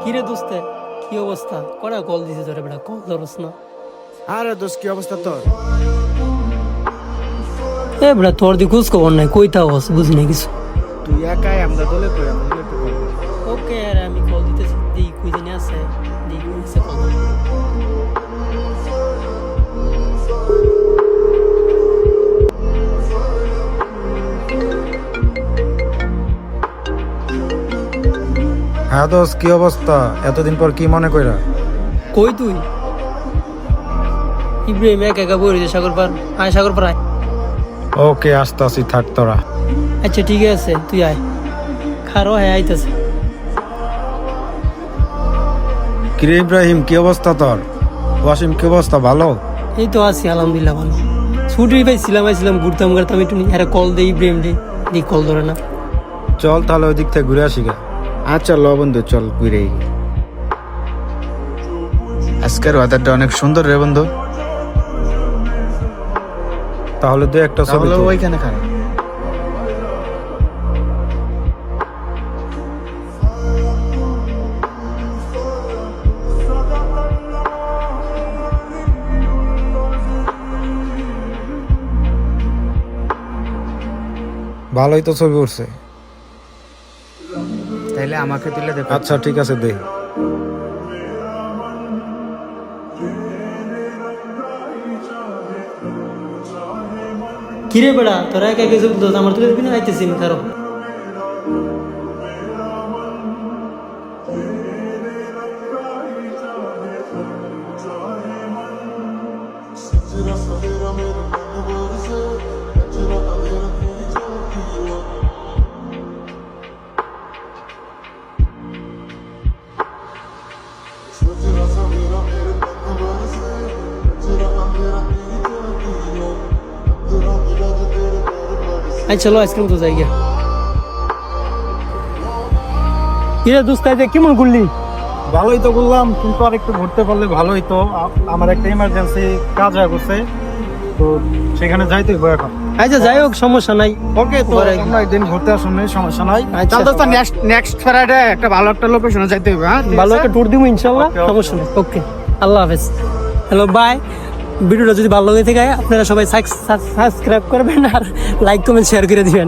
কিরে দোস্তে, কি অবস্থা? কড়া কল দিছে তোরে, বেটা কল ধরস না। আরে দোস্ত, কি অবস্থা তোর? এ বেটা তোর দি খোঁজ খবর নাই, কই থাকস বুঝি না কিছু। তুই একাই আমরা দলে কই, আমরা দলে একটু কল দে। ওকে আরে আমি কল দিতেছি, দিই কই জানি আছে, দিই কই আছে কল। হ্যাঁ দোস্ত, কি অবস্থা? এতদিন পর কি মনে কইরা? কই তুই? ইব্রাহিম একা একা বই রয়েছে সাগর পার, আয় সাগর পার আয়। ওকে, আসতাছি, থাক তোরা। আচ্ছা ঠিক আছে, তুই আয়। খারো হ্যাঁ আইতেছে। কিরে ইব্রাহিম, কি অবস্থা তোর? ওয়াসিম, কি অবস্থা? ভালো? এই তো আছি আলহামদুলিল্লাহ ভালো। ছুটি আইছিলাম ঘুরতাম একটু আরে কল দেই ইব্রাহিম দে, দি কল ধরে না। চল তাহলে ওই দিক থেকে ঘুরে আসি গা। আচ্ছা ল বন্ধু, চল ঘুরে। আজকের ওয়েদারটা অনেক সুন্দর রে বন্ধু। তাহলে দে একটা ছবি তাহলে তুল। ওইখানে খারাপ। ভালোই তো ছবি উঠছে। তাইলে আমাকে তুলে দেখো। আচ্ছা ঠিক আছে, দে। কিরে বেড়া তোরা একা একা ছবি তুলছ, আমার তুলে দিবি না? আইতেছি আমি, খারো। আচ্ছা চলো আইসক্রিম তো যাই গিয়া। কিরে দোস্ত আইতে কেমন ঘুরলি? ভালোই তো বললাম, কিন্তু আর একটু ঘুরতে পারলে ভালোই তো। আমার একটা ইমার্জেন্সি কাজ হয়ে গেছে, তো সেখানে যাইতে হবে এখন। আচ্ছা যাই হোক, সমস্যা নাই। ওকে, তো পরে আমরা একদিন ঘুরতে আসুন, সমস্যা নাই। আচ্ছা চল দোস্ত, নেক্সট ফ্রাইডে একটা ভালো একটা লোকেশনে যাইতে হবে। হ্যাঁ, ভালো একটা ট্যুর দিব ইনশাল্লাহ, Okay, okay. সমস্যা নেই। ওকে, আল্লাহ হাফেজ। Hello bye. ভিডিওটা যদি ভালো লেগে থাকে আপনারা সবাই সাবস্ক্রাইব করবেন আর লাইক কমেন্ট শেয়ার করে দিবেন।